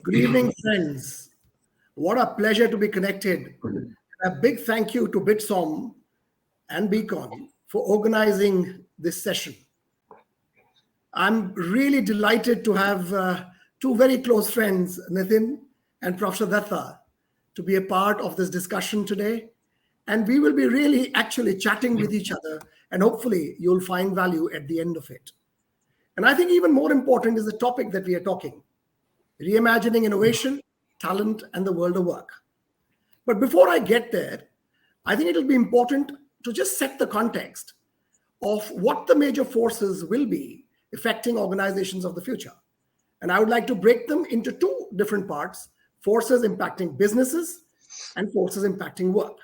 Good evening, friends. What a pleasure to be connected. A big thank you to BITSoM and BCon for organizing this session. I'm really delighted to have two very close friends, Nitin and Professor Dutta, to be a part of this discussion today. And we will be really actually chatting with each other, and hopefully you'll find value at the end of it. And I think even more important is the topic that we are talking: reimagining innovation, talent, and the world of work. But before I get there, I think it'll be important to just set the context of what the major forces will be affecting organizations of the future. And I would like to break them into two different parts: forces impacting businesses and forces impacting work.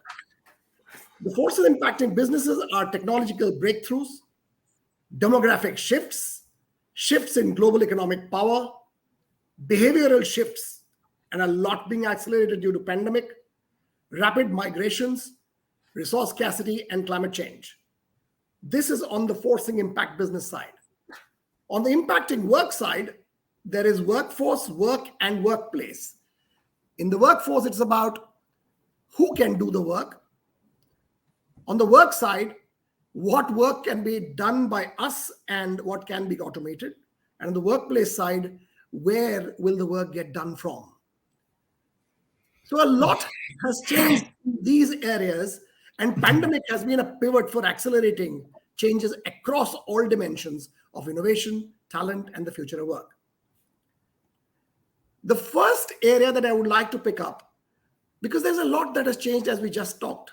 The forces impacting businesses are technological breakthroughs, demographic shifts, shifts in global economic power, behavioral shifts, and a lot being accelerated due to pandemic, rapid migrations, resource scarcity, and climate change. This is on the forcing impact business side. On the impacting work side, there is workforce, work, and workplace. In the workforce, it's about who can do the work. On the work side, what work can be done by us and what can be automated. And on the workplace side, where will the work get done from? So a lot has changed in these areas, and pandemic has been a pivot for accelerating changes across all dimensions of innovation, talent, and the future of work. The first area that I would like to pick up, because there's a lot that has changed as we just talked,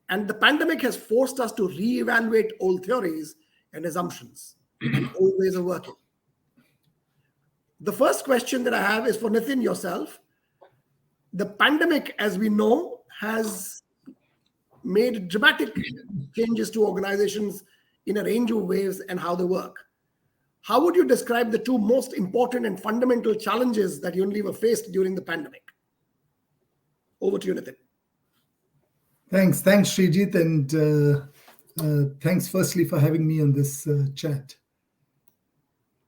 and the pandemic has forced us to reevaluate old theories and assumptions and old ways of working. The first question that I have is for Nitin, yourself. The pandemic, as we know, has made dramatic changes to organizations in a range of ways and how they work. How would you describe the two most important and fundamental challenges that Unilever faced during the pandemic? Over to you, Nitin. Thanks, Shrijeet, and thanks firstly for having me on this chat.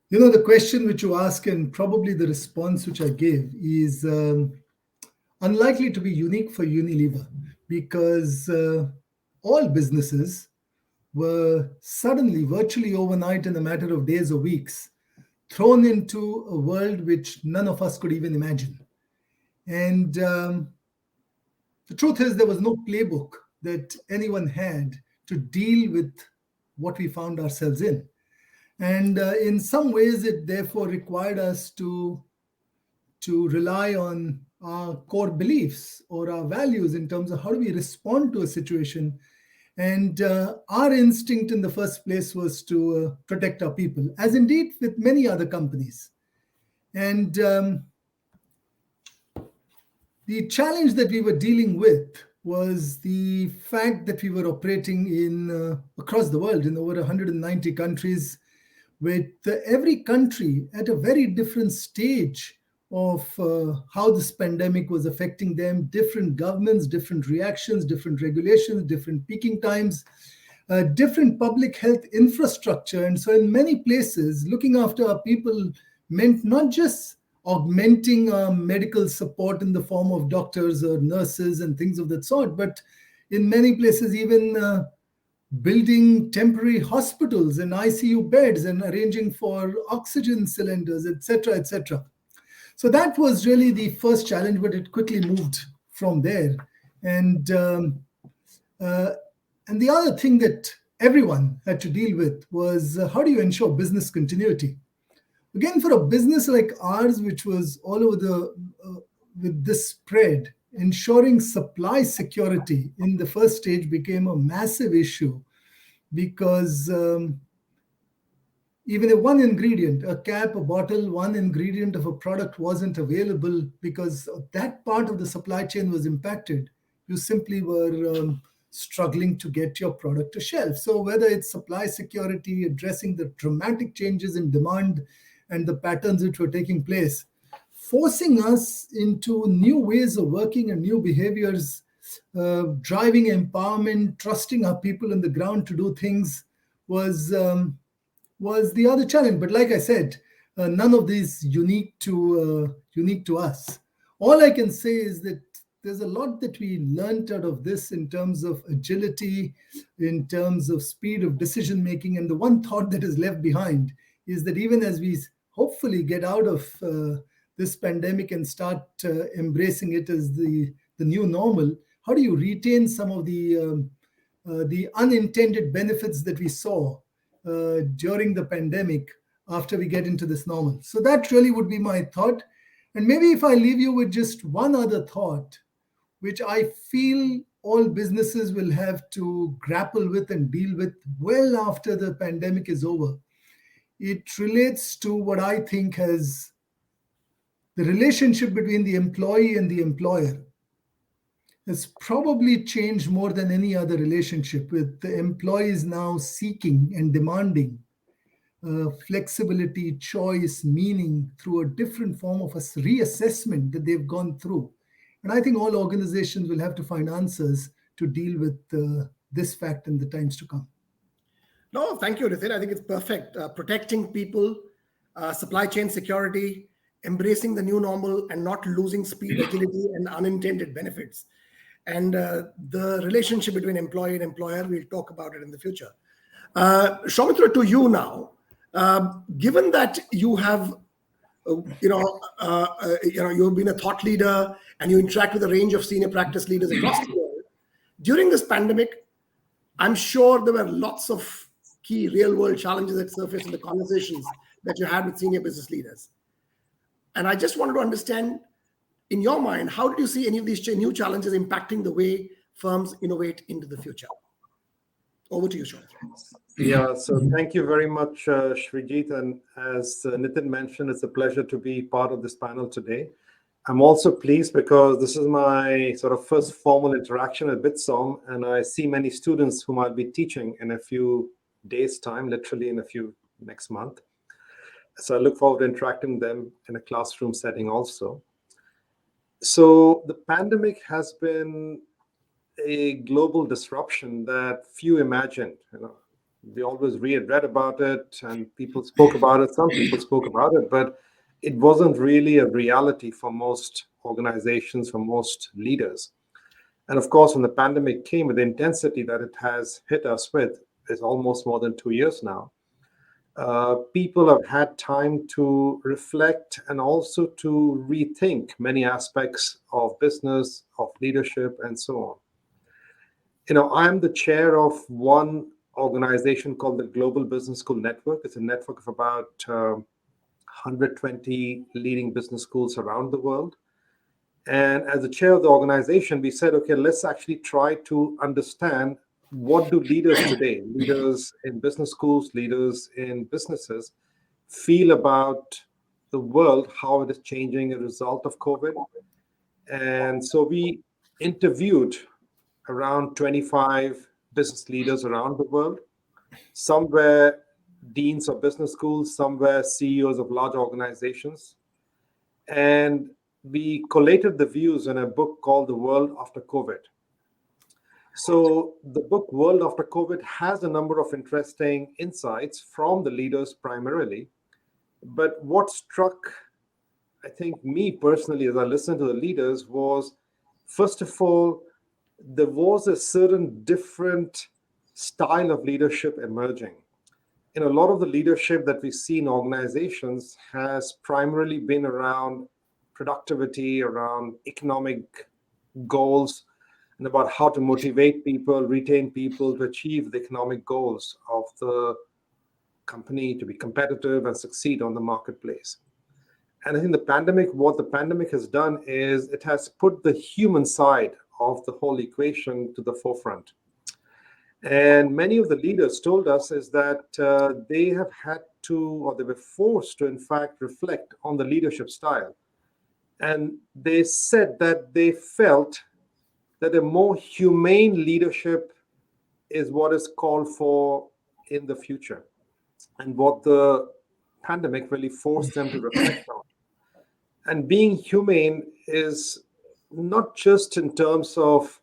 You know, the question which you ask and probably the response which I gave is unlikely to be unique for Unilever, because all businesses were suddenly, virtually overnight, in a matter of days or weeks, thrown into a world which none of us could even imagine. And the truth is, there was no playbook that anyone had to deal with what we found ourselves in. And in some ways, it therefore required us to rely on our core beliefs or our values in terms of how do we respond to a situation. And our instinct in the first place was to protect our people, as indeed with many other companies. And the challenge that we were dealing with was the fact that we were operating in across the world in over 190 countries, with every country at a very different stage of how this pandemic was affecting them, different governments, different reactions, different regulations, different peaking times, different public health infrastructure. And so in many places, looking after our people meant not just augmenting medical support in the form of doctors or nurses and things of that sort, but in many places even building temporary hospitals and ICU beds and arranging for oxygen cylinders, etc., etc. So that was really the first challenge, but it quickly moved from there. And the other thing that everyone had to deal with was how do you ensure business continuity? Again, for a business like ours, which was all over with this spread, ensuring supply security in the first stage became a massive issue, because even if one ingredient, a cap, a bottle, one ingredient of a product wasn't available because that part of the supply chain was impacted, you simply were struggling to get your product to shelf. So whether it's supply security, addressing the dramatic changes in demand and the patterns which were taking place, forcing us into new ways of working and new behaviors, driving empowerment, trusting our people on the ground to do things was the other challenge. But like I said, none of these unique to us. All I can say is that there's a lot that we learned out of this in terms of agility, in terms of speed of decision making. And the one thought that is left behind is that even as we hopefully get out of this pandemic and start embracing it as the new normal, how do you retain some of the unintended benefits that we saw during the pandemic after we get into this normal? So that really would be my thought. And maybe if I leave you with just one other thought, which I feel all businesses will have to grapple with and deal with well after the pandemic is over. It relates to what I think has the relationship between the employee and the employer has probably changed more than any other relationship, with the employees now seeking and demanding flexibility, choice, meaning through a different form of a reassessment that they've gone through. And I think all organizations will have to find answers to deal with this fact in the times to come. No, thank you, Nitin. I think it's perfect. Protecting people, supply chain security, embracing the new normal, and not losing speed, agility, and unintended benefits. And the relationship between employee and employer, we'll talk about it in the future. Soumitra, to you now. Given that you have, you've been a thought leader and you interact with a range of senior practice leaders across the world, during this pandemic, I'm sure there were lots of key real-world challenges that surfaced in the conversations that you had with senior business leaders. And I just wanted to understand, in your mind, how did you see any of these new challenges impacting the way firms innovate into the future? Over to you, Sean. Yeah, so thank you very much, Shrijeet. And as Nitin mentioned, it's a pleasure to be part of this panel today. I'm also pleased because this is my sort of first formal interaction at BITSoM, and I see many students whom I'll be teaching in a few days' time, literally in a few next month. So I look forward to interacting with them in a classroom setting also. So the pandemic has been a global disruption that few imagined. We always read about it, and people spoke about it. Some people spoke about it, but it wasn't really a reality for most organizations, for most leaders. And of course, when the pandemic came with the intensity that it has hit us with, it's almost more than 2 years now. People have had time to reflect and also to rethink many aspects of business, of leadership, and so on. I'm the chair of one organization called the Global Business School Network. It's a network of about 120 leading business schools around the world. And as the chair of the organization, we said, okay, let's actually try to understand, what do leaders today, leaders in business schools, leaders in businesses, feel about the world, how it is changing as a result of COVID. And so we interviewed around 25 business leaders around the world. Some were deans of business schools, some were CEOs of large organizations. And we collated the views in a book called The World After COVID. So the book World After COVID has a number of interesting insights from the leaders primarily. But what struck, I think, me personally as I listened to the leaders was, first of all, there was a certain different style of leadership emerging. A lot of the leadership that we see in organizations has primarily been around productivity, around economic goals, and about how to motivate people, retain people to achieve the economic goals of the company, to be competitive and succeed on the marketplace. And I think what the pandemic has done is it has put the human side of the whole equation to the forefront. And many of the leaders told us is that they have had to, or they were forced to, in fact, reflect on the leadership style. And they said that they felt that a more humane leadership is what is called for in the future, and what the pandemic really forced them to reflect on. And being humane is not just in terms of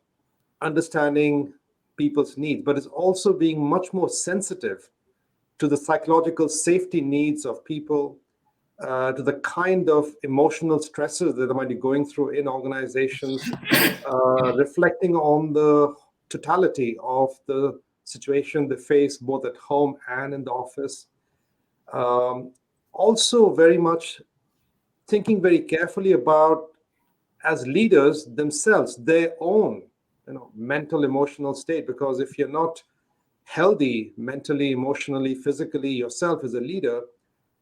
understanding people's needs, but it's also being much more sensitive to the psychological safety needs of people, to the kind of emotional stresses that they might be going through in organizations, reflecting on the totality of the situation they face both at home and in the office. Also, very much thinking very carefully about, as leaders themselves, their own mental emotional state, because if you're not healthy mentally, emotionally, physically yourself as a leader,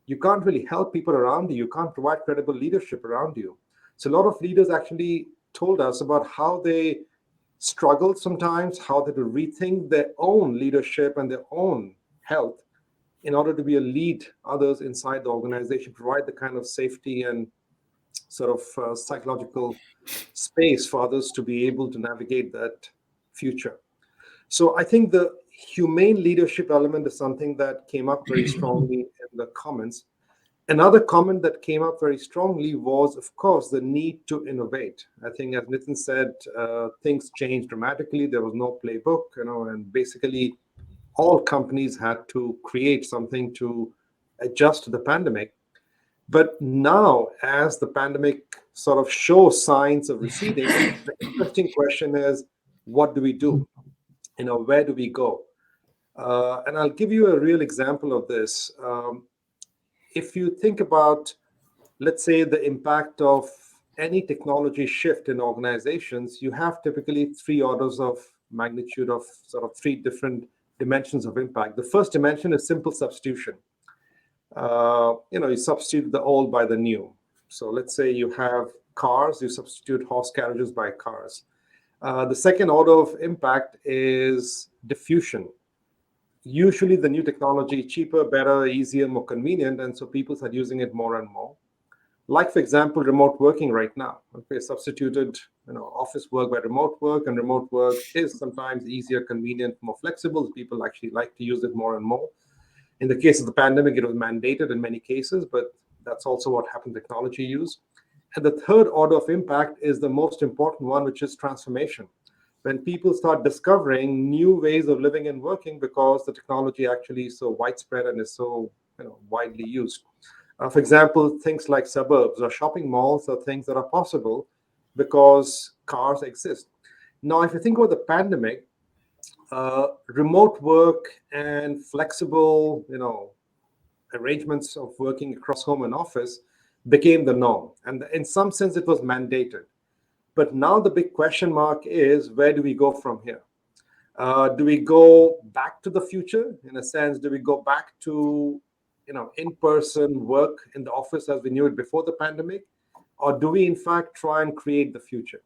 you can't really help people around you. You can't provide credible leadership around you. So a lot of leaders actually told us about how they struggled sometimes, how they to rethink their own leadership and their own health in order to be a lead others inside the organization, provide the kind of safety and sort of psychological space for others to be able to navigate that future. So I think the humane leadership element is something that came up very strongly in the comments. Another comment that came up very strongly was, of course, the need to innovate. I think, as Nitin said, things changed dramatically. There was no playbook, and basically all companies had to create something to adjust to the pandemic. But now, as the pandemic sort of shows signs of receding, the interesting question is, what do we do? Where do we go? And I'll give you a real example of this. If you think about, let's say, the impact of any technology shift in organizations, you have typically three orders of magnitude of sort of three different dimensions of impact. The first dimension is simple substitution. You substitute the old by the new. So let's say you have cars, you substitute horse carriages by cars. The second order of impact is diffusion. Usually the new technology, cheaper, better, easier, more convenient, and so people start using it more and more. Like, for example, remote working right now. Okay, substituted office work by remote work, and remote work is sometimes easier, convenient, more flexible. People actually like to use it more and more. In the case of the pandemic, it was mandated in many cases, but that's also what happened technology use. And the third order of impact is the most important one, which is transformation. When people start discovering new ways of living and working because the technology actually is so widespread and is so widely used. For example, things like suburbs or shopping malls are things that are possible because cars exist. Now, if you think about the pandemic, remote work and flexible, arrangements of working across home and office became the norm. And in some sense, it was mandated. But now the big question mark is, where do we go from here? Do we go back to the future? In a sense, do we go back to in-person work in the office as we knew it before the pandemic? Or do we, in fact, try and create the future?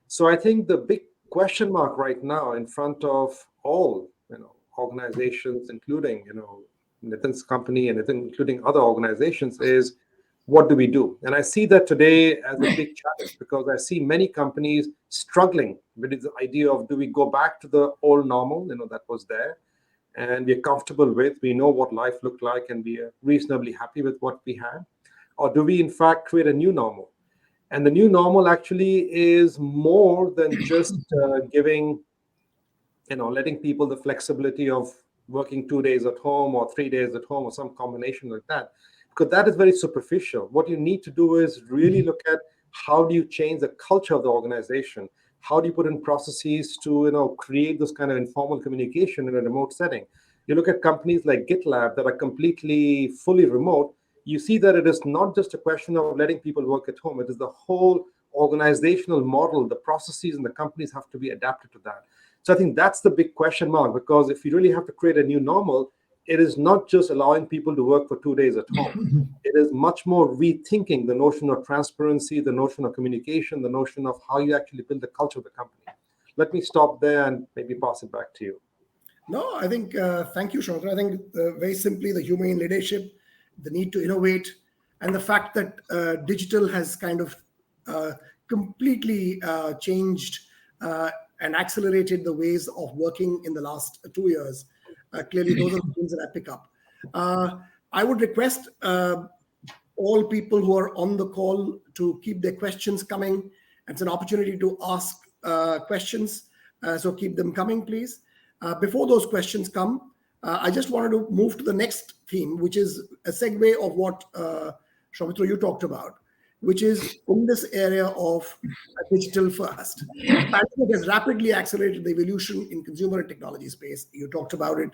So I think the big question mark right now in front of all organizations, including Nitin's company and including other organizations, is what do we do? And I see that today as a big challenge because I see many companies struggling with the idea of, do we go back to the old normal that was there and we're comfortable with, we know what life looked like and we are reasonably happy with what we had, or do we in fact create a new normal? And the new normal actually is more than just giving letting people the flexibility of working 2 days at home or 3 days at home or some combination like that, because that is very superficial. What you need to do is really look at, how do you change the culture of the organization? How do you put in processes to create this kind of informal communication in a remote setting? You look at companies like GitLab that are completely fully remote. You see that it is not just a question of letting people work at home. It is the whole organizational model, the processes and the companies have to be adapted to that. So I think that's the big question mark, because if you really have to create a new normal, it is not just allowing people to work for 2 days at home. It is much more rethinking the notion of transparency, the notion of communication, the notion of how you actually build the culture of the company. Let me stop there and maybe pass it back to you. No, I think, thank you, Soumitra. I think very simply, the humane leadership, the need to innovate, and the fact that digital has kind of completely changed and accelerated the ways of working in the last 2 years. Clearly, those are the things that I pick up. I would request all people who are on the call to keep their questions coming. It's an opportunity to ask questions, so keep them coming, please. Before those questions come, I just wanted to move to the next theme, which is a segue of what Soumitra, you talked about, which is in this area of digital first. The pandemic has rapidly accelerated the evolution in consumer and technology space. You talked about it.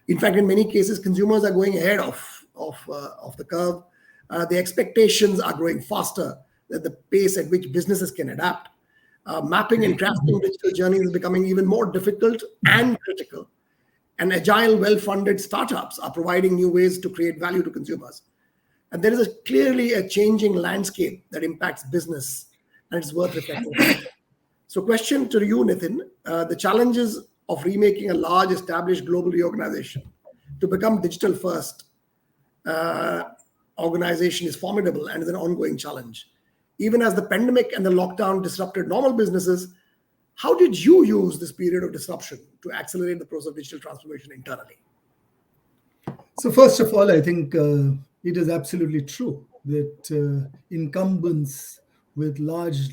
In fact, in many cases, consumers are going ahead of the curve. The expectations are growing faster than the pace at which businesses can adapt. Mapping and crafting digital journeys is becoming even more difficult and critical. And agile, well-funded startups are providing new ways to create value to consumers. And there is clearly a changing landscape that impacts business, and it's worth reflecting on. So question to you, Nitin, the challenges of remaking a large established global organization to become digital first organization is formidable and is an ongoing challenge. Even as the pandemic and the lockdown disrupted normal businesses, how did you use this period of disruption to accelerate the process of digital transformation internally? So first of all, I think it is absolutely true that incumbents with large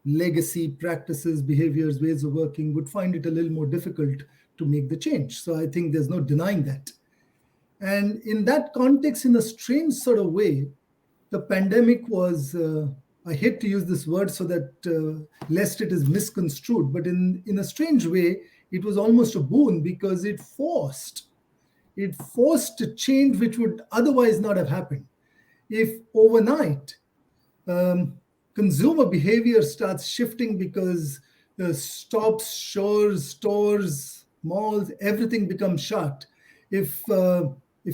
legacy practices, behaviors, ways of working would find it a little more difficult to make the change. So I think there's no denying that. And in that context, in a strange sort of way, the pandemic was, I hate to use this word so that lest it is misconstrued, but in a strange way, it was almost a boon because it forced a change which would otherwise not have happened. If overnight, consumer behavior starts shifting because the shops, stores, malls, everything becomes shut. If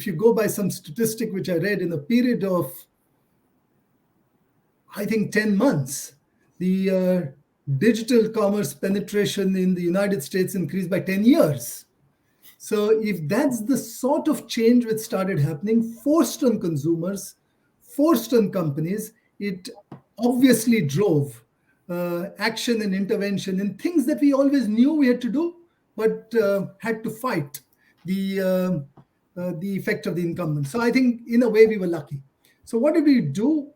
you go by some statistic which I read, in a period of, I think, 10 months, the digital commerce penetration in the United States increased by 10 years. So if that's the sort of change which started happening, forced on consumers, forced on companies, it obviously drove action and intervention in things that we always knew we had to do, but had to fight the effect of the incumbent. So I think in a way we were lucky. So what did we do?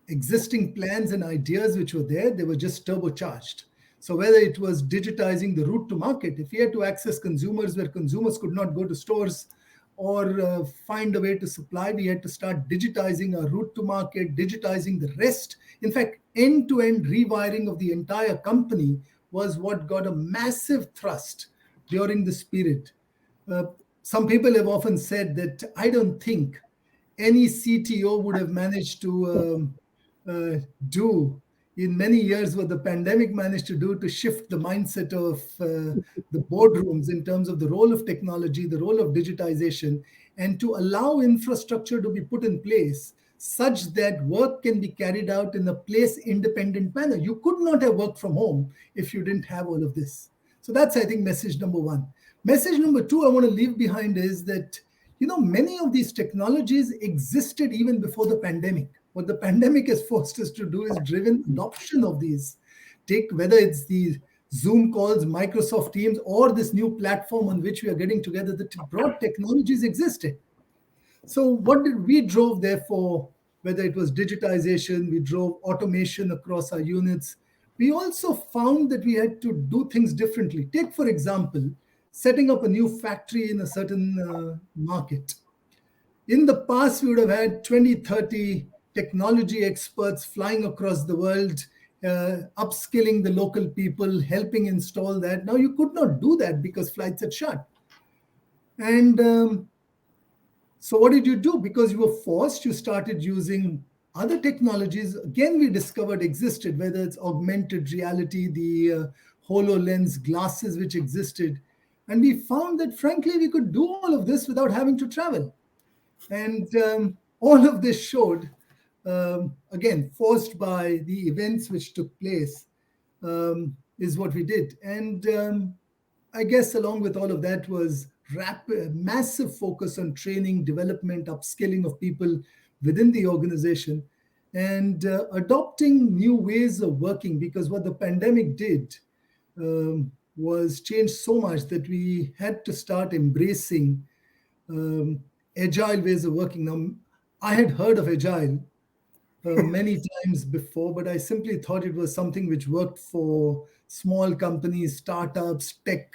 Existing plans and ideas which were there, they were just turbocharged. So whether it was digitizing the route to market, if we had to access consumers where consumers could not go to stores or find a way to supply, we had to start digitizing our route to market, digitizing the rest. In fact, end-to-end rewiring of the entire company was what got a massive thrust during this period. Some people have often said that I don't think any CTO would have managed to do in many years what the pandemic managed to do to shift the mindset of the boardrooms in terms of the role of technology, the role of digitization, and to allow infrastructure to be put in place such that work can be carried out in a place-independent manner. You could not have worked from home if you didn't have all of this. So that's, I think, message number one. Message number two I want to leave behind is that, many of these technologies existed even before the pandemic. What the pandemic has forced us to do is driven adoption of these. Take whether it's the Zoom calls, Microsoft Teams, or this new platform on which we are getting together, the broad technologies existed. So what did we drove therefore, whether it was digitization, we drove automation across our units. We also found that we had to do things differently. Take, for example, setting up a new factory in a certain market. In the past, we would have had 20, 30 technology experts flying across the world, upskilling the local people, helping install that. Now you could not do that because flights had shut. And so what did you do? Because you were forced, you started using other technologies. Again, we discovered existed, whether it's augmented reality, the HoloLens glasses which existed. And we found that, frankly, we could do all of this without having to travel. And all of this showed, again, forced by the events which took place, is what we did. And I guess along with all of that was massive focus on training, development, upskilling of people within the organization, and adopting new ways of working, because what the pandemic did was change so much that we had to start embracing agile ways of working. Now, I had heard of agile many times before, but I simply thought it was something which worked for small companies, startups, tech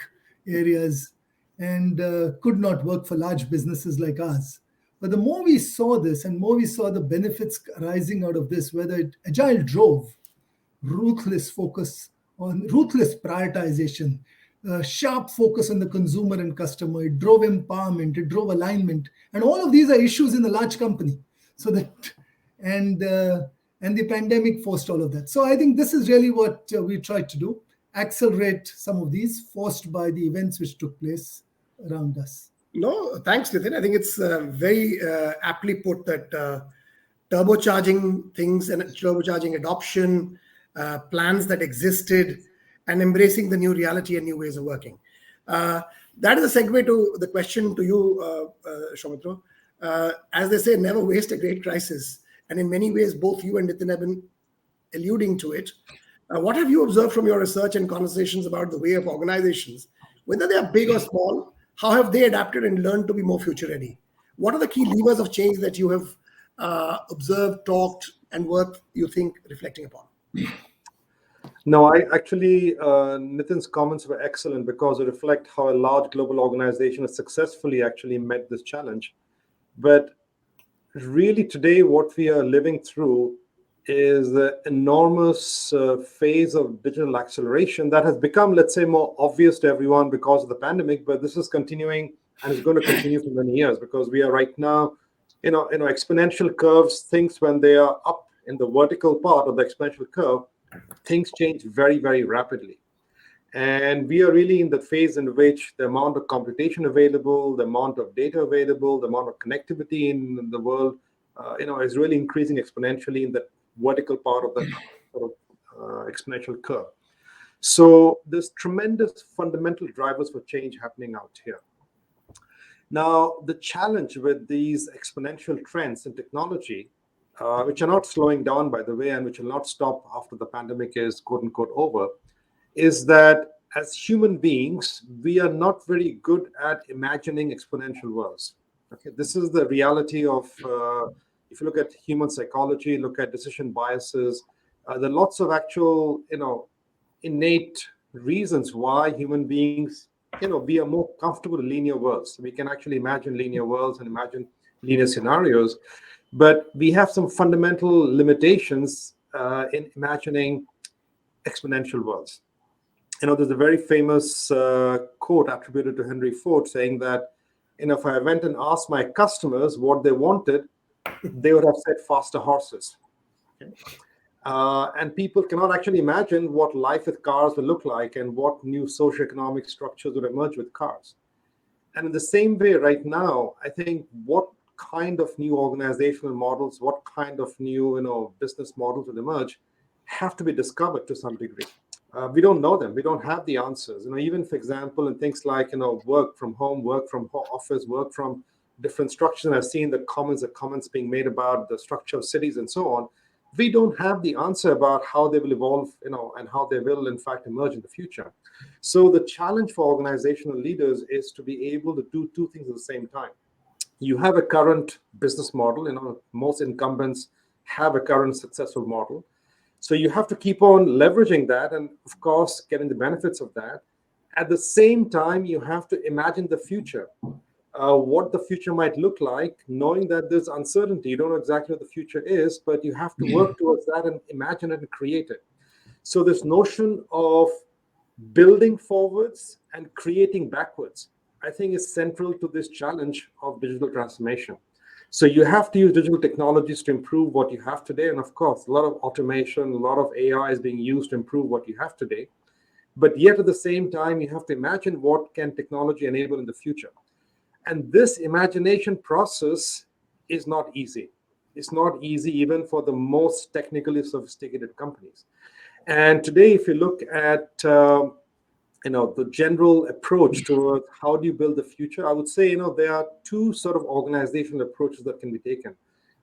areas, and could not work for large businesses like us. But the more we saw this and more we saw the benefits arising out of this, whether Agile drove ruthless focus on ruthless prioritization, sharp focus on the consumer and customer. It drove empowerment, it drove alignment, and all of these are issues in a large company. So that and the pandemic forced all of that. So I think this is really what we tried to do: accelerate some of these forced by the events which took place around us. No, thanks, Nitin. I think it's very aptly put that turbocharging things and turbocharging adoption, plans that existed, and embracing the new reality and new ways of working. That is a segue to the question to you, Soumitra. As they say, never waste a great crisis. And in many ways, both you and Nitin have been alluding to it. What have you observed from your research and conversations about the way of organizations, whether they are big or small? How have they adapted and learned to be more future ready? What are the key levers of change that you have observed, talked, and worth you think reflecting upon? No, I actually, Nitin's comments were excellent because they reflect how a large global organization has successfully actually met this challenge. But really today, what we are living through is the enormous phase of digital acceleration that has become, let's say, more obvious to everyone because of the pandemic. But this is continuing and is going to continue for many years because we are right now, exponential curves. Things when they are up in the vertical part of the exponential curve, things change very, very rapidly. And we are really in the phase in which the amount of computation available, the amount of data available, the amount of connectivity in the world, is really increasing exponentially in the vertical part of the sort of, exponential curve. So there's tremendous fundamental drivers for change happening out here. Now, the challenge with these exponential trends in technology, which are not slowing down, by the way, and which will not stop after the pandemic is quote unquote over, is that as human beings, we are not very good at imagining exponential worlds. Okay, this is the reality of, if you look at human psychology, look at decision biases, there are lots of actual, innate reasons why human beings, we are more comfortable in linear worlds. We can actually imagine linear worlds and imagine linear scenarios, but we have some fundamental limitations in imagining exponential worlds. There's a very famous quote attributed to Henry Ford saying that, if I went and asked my customers what they wanted, they would have said faster horses. Okay? And people cannot actually imagine what life with cars will look like and what new socioeconomic structures would emerge with cars. And in the same way, right now, I think what kind of new organizational models, what kind of new business models will emerge have to be discovered to some degree. We don't know them. We don't have the answers. Even for example, in things like work from home, work from office, work from different structures. And I've seen the comments being made about the structure of cities and so on. We don't have the answer about how they will evolve, and how they will in fact emerge in the future. So the challenge for organizational leaders is to be able to do two things at the same time. You have a current business model. Most incumbents have a current successful model. So you have to keep on leveraging that and, of course, getting the benefits of that. At the same time, you have to imagine the future, what the future might look like, knowing that there's uncertainty. You don't know exactly what the future is, but you have to work towards that and imagine it and create it. So this notion of building forwards and creating backwards, I think, is central to this challenge of digital transformation. So you have to use digital technologies to improve what you have today. And of course, a lot of automation, a lot of AI is being used to improve what you have today. But yet at the same time, you have to imagine what can technology enable in the future. And this imagination process is not easy. It's not easy even for the most technically sophisticated companies. And today, if you look at the general approach towards how do you build the future, I would say, there are two sort of organizational approaches that can be taken.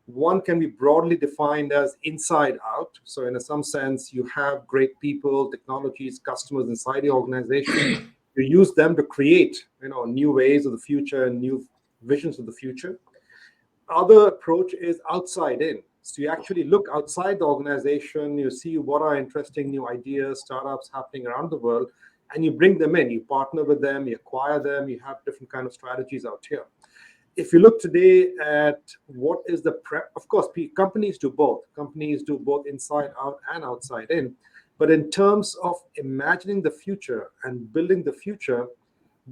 One can be broadly defined as inside out. So in some sense, you have great people, technologies, customers inside the organization. You use them to create, new ways of the future and new visions of the future. Other approach is outside in. So you actually look outside the organization, you see what are interesting new ideas, startups happening around the world, and you bring them in, you partner with them, you acquire them, you have different kind of strategies out here. if you look today at what is the of course, companies do both. Companies do both inside out and outside in. But in terms of imagining the future and building the future,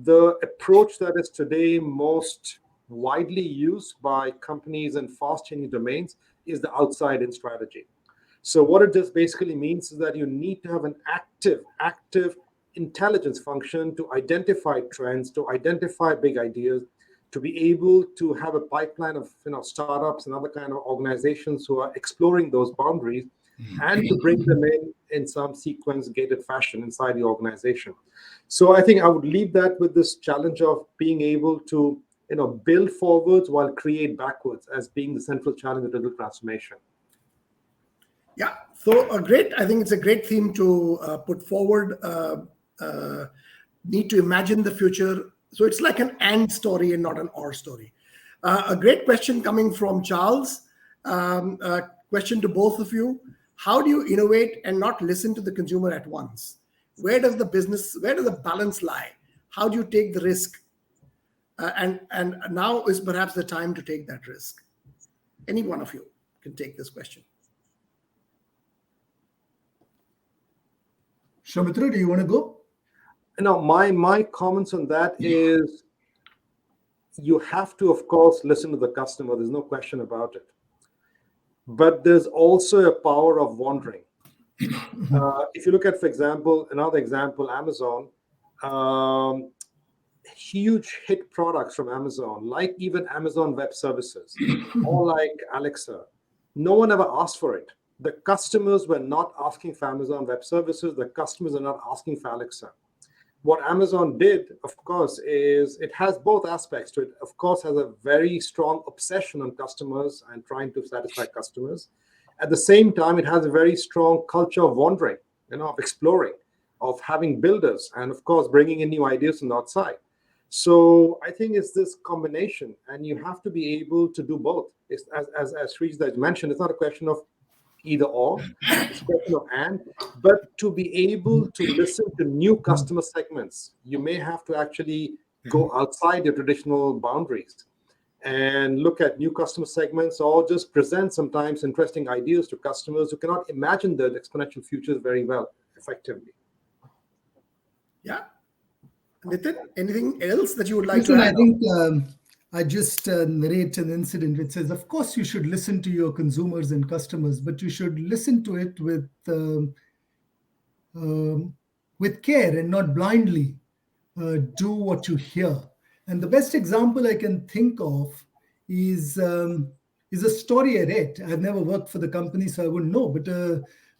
the approach that is today most widely used by companies in fast-changing domains is the outside-in strategy. So what it just basically means is that you need to have an active intelligence function to identify trends, to identify big ideas, to be able to have a pipeline of startups and other kind of organizations who are exploring those boundaries, and to bring them in some sequence gated fashion inside the organization. So I think I would leave that with this challenge of being able to build forwards while create backwards as being the central challenge of digital transformation. Yeah, so I think it's a great theme to put forward. Need to imagine the future. So it's like an and story and not an or story. A great question coming from Charles. Question to both of you. How do you innovate and not listen to the consumer at once? Where does the balance lie? How do you take the risk? And now is perhaps the time to take that risk. Any one of you can take this question. Soumitra, do you want to go? My comments on that is you have to, of course, listen to the customer. There's no question about it. But there's also a power of wandering. If you look at, for example, another example, Amazon, huge hit products from Amazon, like even Amazon Web Services, or like Alexa, no one ever asked for it. The customers were not asking for Amazon Web Services. The customers are not asking for Alexa. What Amazon did, of course, is it has both aspects to it. Of course, has a very strong obsession on customers and trying to satisfy customers. At the same time, it has a very strong culture of wandering, of exploring, of having builders, and of course, bringing in new ideas from the outside. So I think it's this combination, and you have to be able to do both. It's, as Shrijeet mentioned, it's not a question of either or, it's a question of and, but to be able to listen to new customer segments, you may have to actually go outside your traditional boundaries and look at new customer segments, or just present sometimes interesting ideas to customers who cannot imagine the exponential futures very well, effectively. Yeah. Nitin, anything else that you would like to add? I think I just narrate an incident which says, of course, you should listen to your consumers and customers, but you should listen to it with care and not blindly do what you hear. And the best example I can think of is a story I read. I've never worked for the company, so I wouldn't know, but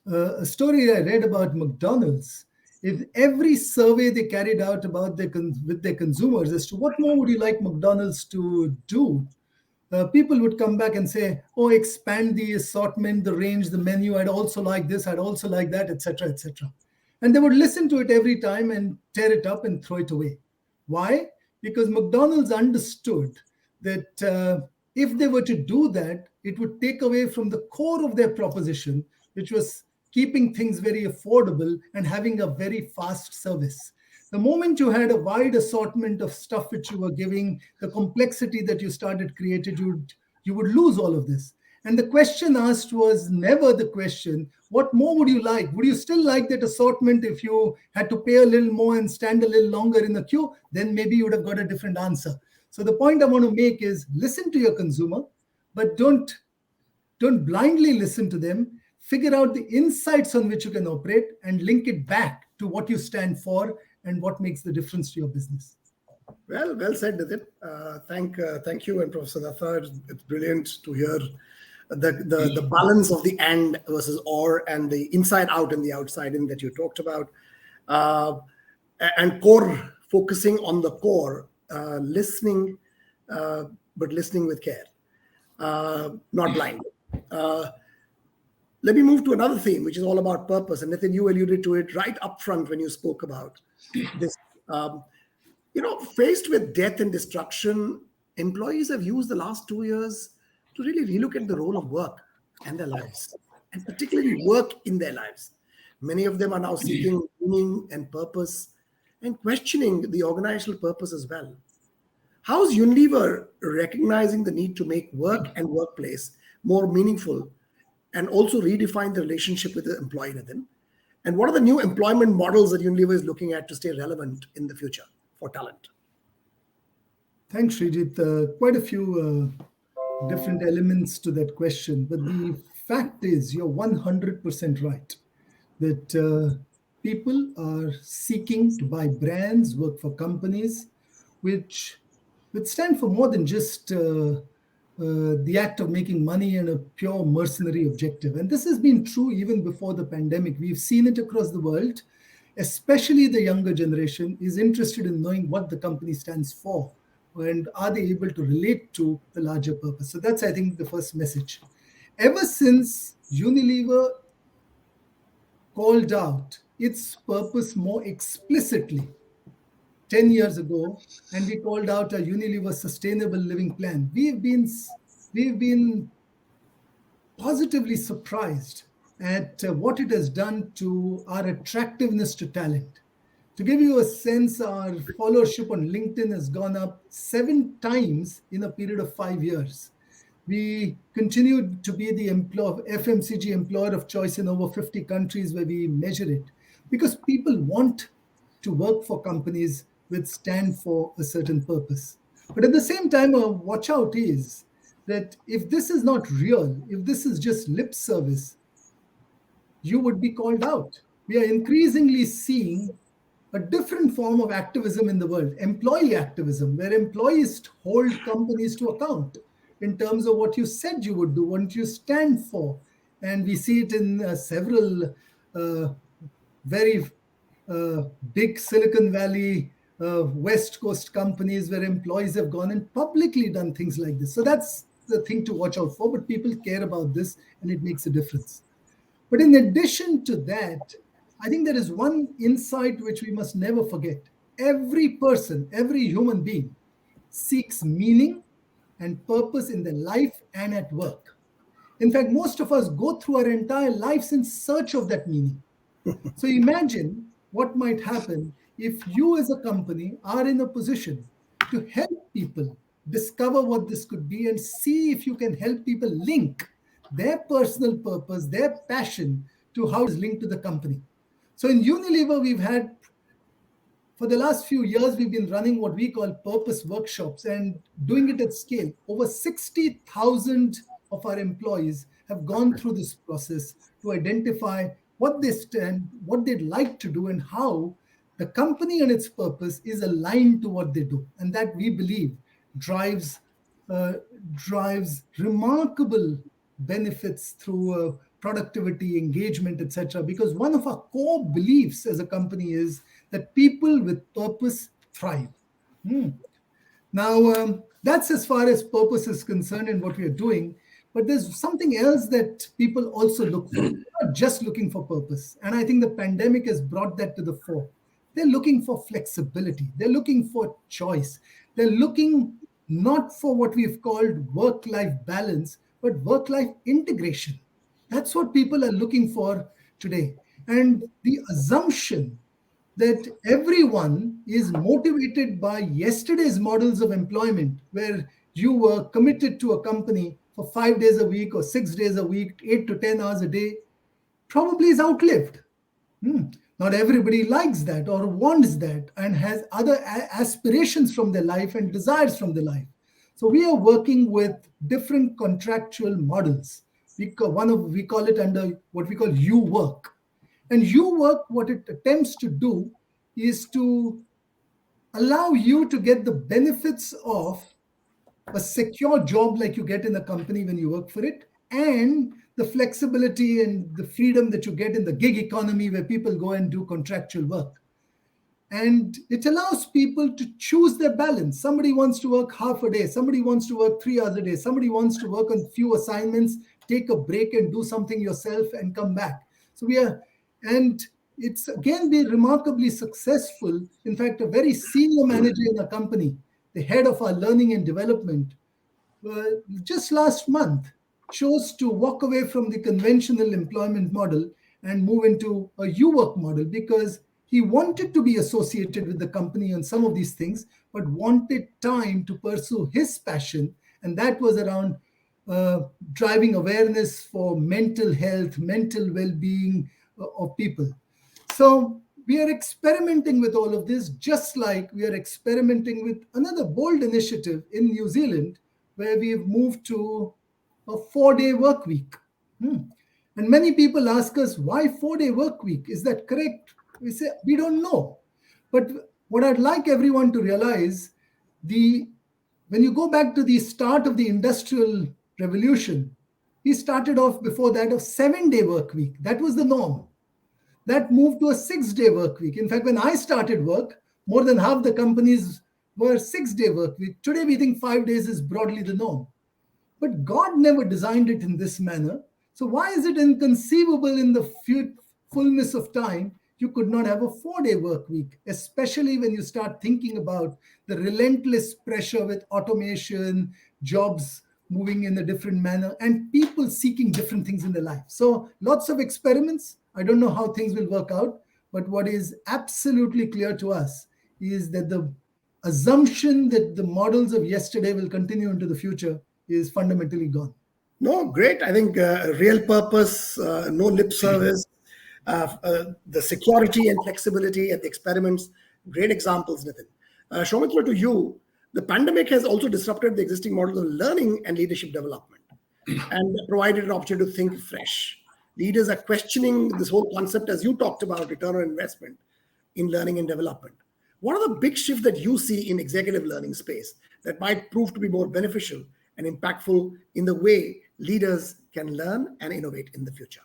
a story I read about McDonald's. If every survey they carried out about with their consumers as to what more would you like McDonald's to do, people would come back and say, oh, expand the assortment, the range, the menu. I'd also like this, I'd also like that, etc., etc. And they would listen to it every time and tear it up and throw it away. Why? Because McDonald's understood that if they were to do that, it would take away from the core of their proposition, which was keeping things very affordable and having a very fast service. The moment you had a wide assortment of stuff which you were giving, the complexity that you started creating, you would lose all of this. And the question asked was never the question, what more would you like? Would you still like that assortment if you had to pay a little more and stand a little longer in the queue? Then maybe you would have got a different answer. So the point I want to make is listen to your consumer, but don't blindly listen to them. Figure out the insights on which you can operate and link it back to what you stand for and what makes the difference to your business. Well said, Nitin. Thank you, and Professor Dutta. It's brilliant to hear the balance of the and versus or, and the inside out and the outside in that you talked about, and core, focusing on the core, listening, but listening with care, not blind. Let me move to another theme, which is all about purpose. And Nitin, you alluded to it right up front when you spoke about this. Faced with death and destruction, employees have used the last 2 years to really relook at the role of work and their lives, and particularly work in their lives. Many of them are now seeking meaning and purpose and questioning the organizational purpose as well. How's Unilever recognizing the need to make work and workplace more meaningful and also redefine the relationship with the employee, Nitin? And what are the new employment models that Unilever is looking at to stay relevant in the future for talent? Thanks, Shrijeet. Quite a few different elements to that question. But the fact is, you're 100% right that people are seeking to buy brands, work for companies which stand for more than just the act of making money and a pure mercenary objective. And this has been true even before the pandemic. We've seen it across the world, especially the younger generation is interested in knowing what the company stands for and are they able to relate to the larger purpose. So that's, I think, the first message. Ever since Unilever called out its purpose more explicitly 10 years ago, and we called out a Unilever Sustainable Living Plan, we've been positively surprised at what it has done to our attractiveness to talent. To give you a sense, our followership on LinkedIn has gone up 7 times in a period of 5 years. We continue to be the FMCG employer of choice in over 50 countries where we measure it, because people want to work for companies which stand for a certain purpose. But at the same time, a watch out is that if this is not real, if this is just lip service, you would be called out. We are increasingly seeing a different form of activism in the world, employee activism, where employees hold companies to account in terms of what you said you would do, what you stand for. And we see it in several very big Silicon Valley, West Coast companies where employees have gone and publicly done things like this. So that's the thing to watch out for, but people care about this and it makes a difference. But in addition to that, I think there is one insight which we must never forget. Every person, every human being seeks meaning and purpose in their life and at work. In fact, most of us go through our entire lives in search of that meaning. So imagine what might happen if you as a company are in a position to help people discover what this could be and see if you can help people link their personal purpose, their passion to how it's linked to the company. So in Unilever, we've had, for the last few years, we've been running what we call purpose workshops and doing it at scale. Over 60,000 of our employees have gone through this process to identify what they stand, what they'd like to do, and how the company and its purpose is aligned to what they do. And that, we believe, drives remarkable benefits through productivity, engagement, etc. Because one of our core beliefs as a company is that people with purpose thrive. Now, that's as far as purpose is concerned and what we are doing. But there's something else that people also look for. They're not just looking for purpose. And I think the pandemic has brought that to the fore. They're looking for flexibility. They're looking for choice. They're looking not for what we've called work-life balance, but work-life integration. That's what people are looking for today. And the assumption that everyone is motivated by yesterday's models of employment, where you were committed to a company for 5 days a week or 6 days a week, 8 to 10 hours a day, probably is outlived. Not everybody likes that or wants that and has other aspirations from their life and desires from their life. So we are working with different contractual models. We call it under what we call U work. And U work, what it attempts to do is to allow you to get the benefits of a secure job like you get in a company when you work for it, and the flexibility and the freedom that you get in the gig economy where people go and do contractual work. And it allows people to choose their balance. Somebody wants to work half a day. Somebody wants to work 3 hours a day. Somebody wants to work on few assignments, take a break and do something yourself and come back. And it's again been remarkably successful. In fact, a very senior manager in a company, the head of our learning and development, just last month chose to walk away from the conventional employment model and move into a U work model, because He wanted to be associated with the company on some of these things, but wanted time to pursue his passion. And that was around driving awareness for mental health, mental well being of people. So we are experimenting with all of this, just like we are experimenting with another bold initiative in New Zealand, where we have moved to a 4-day work week. And many people ask us, why 4-day work week? Is that correct? We say, we don't know. But what I'd like everyone to realize, when you go back to the start of the Industrial Revolution, we started off before that of 7-day work week. That was the norm. That moved to a 6-day work week. In fact, when I started work, more than half the companies were 6-day work week. Today, we think 5 days is broadly the norm. But God never designed it in this manner. So why is it inconceivable in the fullness of time you could not have a 4-day work week, especially when you start thinking about the relentless pressure with automation, jobs moving in a different manner, and people seeking different things in their life. So lots of experiments. I don't know how things will work out, but what is absolutely clear to us is that the assumption that the models of yesterday will continue into the future is fundamentally gone. No, great. I think real purpose, no lip service, the security and flexibility and the experiments, great examples, Nitin. Soumitra, to you, the pandemic has also disrupted the existing models of learning and leadership development and provided an opportunity to think fresh. Leaders are questioning this whole concept, as you talked about, return on investment in learning and development. What are the big shifts that you see in executive learning space that might prove to be more beneficial and impactful in the way leaders can learn and innovate in the future?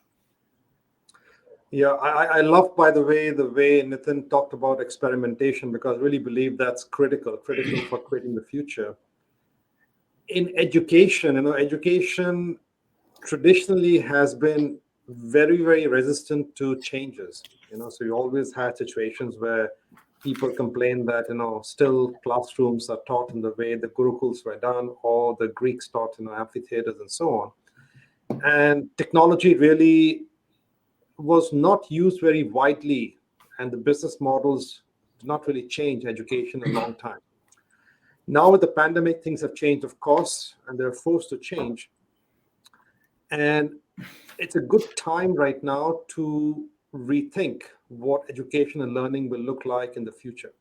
Yeah, I love, by the way Nitin talked about experimentation, because I really believe that's critical for creating the future. In education, education traditionally has been very, very resistant to changes. So you always had situations where people complain that, still classrooms are taught in the way the Gurukuls were done, or the Greeks taught in amphitheaters and so on. And technology really was not used very widely, and the business models did not really change education a long time. Now with the pandemic, things have changed, of course, and they're forced to change. And it's a good time right now to rethink what education and learning will look like in the future.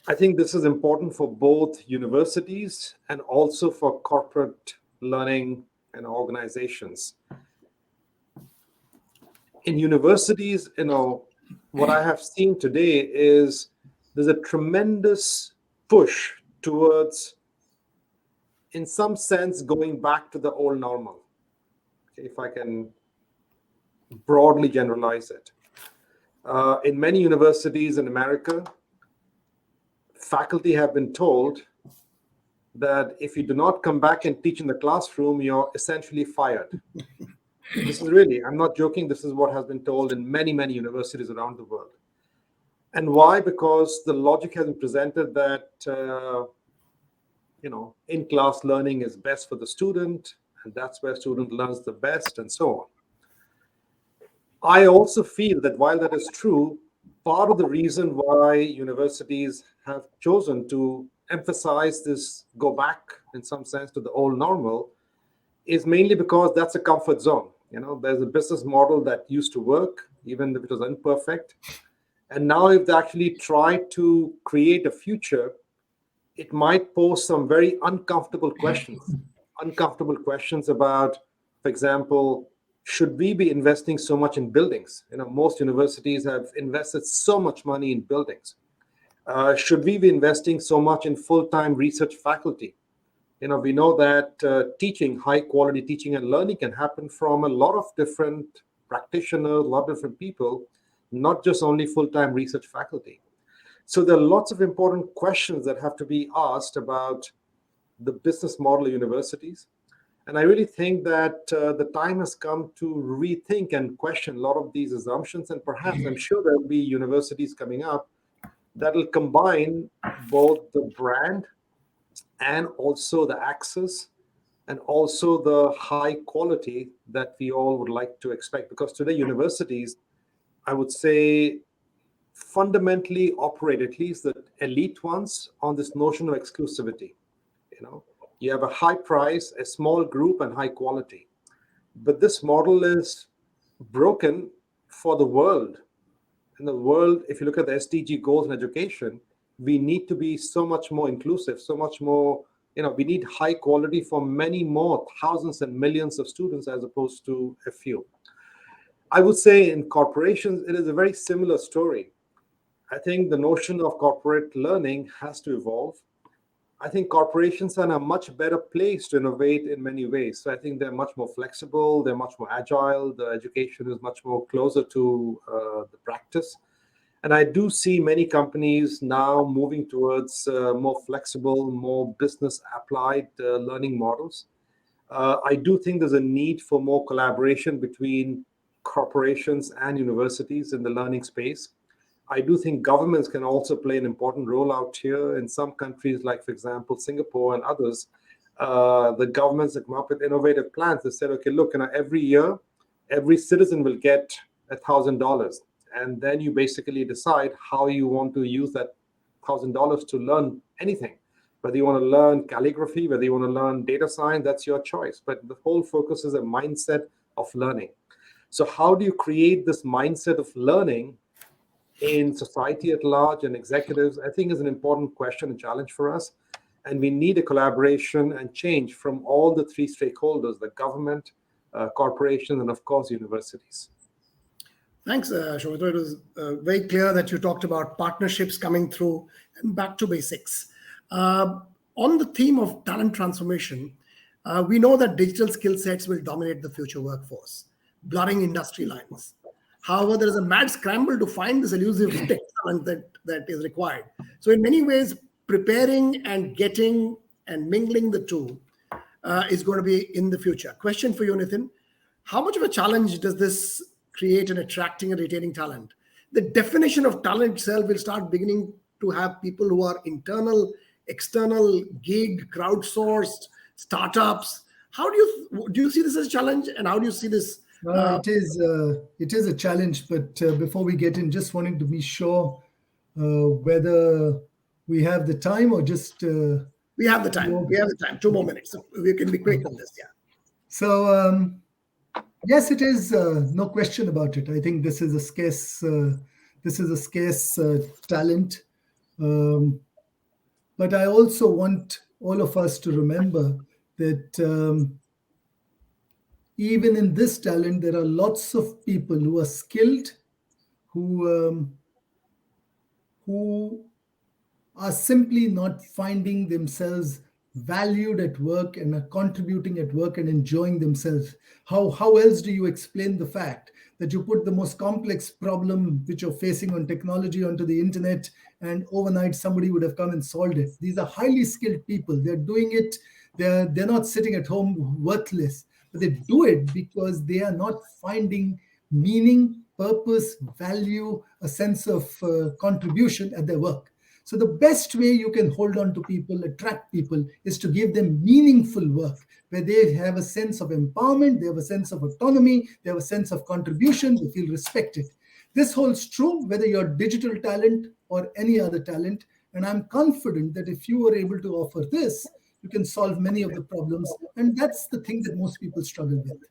I think this is important for both universities and also for corporate learning and organizations. In universities, what I have seen today is there's a tremendous push towards, in some sense, going back to the old normal, if I can broadly generalize it. In many universities in America, faculty have been told that if you do not come back and teach in the classroom, you're essentially fired. This is really, I'm not joking, this is what has been told in many, many universities around the world. And why? Because the logic has been presented that, in-class learning is best for the student, and that's where student learns the best, and so on. I also feel that while that is true, part of the reason why universities have chosen to emphasize this go back, in some sense, to the old normal is mainly because that's a comfort zone. There's a business model that used to work, even if it was imperfect. And now if they actually try to create a future, it might pose some very uncomfortable questions. Uncomfortable questions about, for example, should we be investing so much in buildings? Most universities have invested so much money in buildings. Should we be investing so much in full-time research faculty? We know that teaching, high quality teaching and learning can happen from a lot of different practitioners, a lot of different people, not just only full-time research faculty. So there are lots of important questions that have to be asked about the business model of universities. And I really think that the time has come to rethink and question a lot of these assumptions. And perhaps, I'm sure there will be universities coming up that will combine both the brand and also the access and also the high quality that we all would like to expect. Because today universities, I would say, fundamentally operate, at least the elite ones, on this notion of exclusivity. You have a high price, a small group, and high quality. But this model is broken for the world. In the world, if you look at the SDG goals in education, we need to be so much more inclusive, so much more, we need high quality for many more thousands and millions of students as opposed to a few. I would say in corporations, it is a very similar story. I think the notion of corporate learning has to evolve. I think corporations are in a much better place to innovate in many ways. So I think they're much more flexible, they're much more agile, the education is much more closer to the practice. And I do see many companies now moving towards more flexible, more business applied learning models. I do think there's a need for more collaboration between corporations and universities in the learning space. I do think governments can also play an important role out here. In some countries, like, for example, Singapore and others, the governments have come up with innovative plans that said, okay, look, every year, every citizen will get $1,000. And then you basically decide how you want to use that $1,000 to learn anything. Whether you want to learn calligraphy, whether you want to learn data science, that's your choice. But the whole focus is a mindset of learning. So how do you create this mindset of learning in society at large and executives, I think is an important question and challenge for us. And we need a collaboration and change from all the three stakeholders, the government, corporations, and of course, universities. Thanks, Soumitra. It was very clear that you talked about partnerships coming through and back to basics. On the theme of talent transformation, we know that digital skill sets will dominate the future workforce, blurring industry lines. However, there is a mad scramble to find this elusive tech talent that is required. So in many ways, preparing and getting and mingling the two is going to be in the future. Question for you, Nitin. How much of a challenge does this create in attracting and retaining talent? The definition of talent itself will start beginning to have people who are internal, external, gig, crowdsourced, startups. How do you see this as a challenge, and how do you see this? It is a challenge, but before we get in, just wanting to be sure whether we have the time or just... we have the time. We have the time. 2 more minutes. So we can be quick on this, yeah. So, yes, it is. No question about it. I think this is a scarce talent. But I also want all of us to remember that even in this talent, there are lots of people who are skilled, who are simply not finding themselves valued at work and are contributing at work and enjoying themselves. How else do you explain the fact that you put the most complex problem which you're facing on technology onto the internet, and overnight somebody would have come and solved it? These are highly skilled people. They're doing it. They're not sitting at home worthless. But they do it because they are not finding meaning, purpose, value, a sense of contribution at their work. So the best way you can hold on to people, attract people, is to give them meaningful work where they have a sense of empowerment, they have a sense of autonomy, they have a sense of contribution, they feel respected. This holds true whether you're digital talent or any other talent. And I'm confident that if you are able to offer this, you can solve many of the problems. And that's the thing that most people struggle with.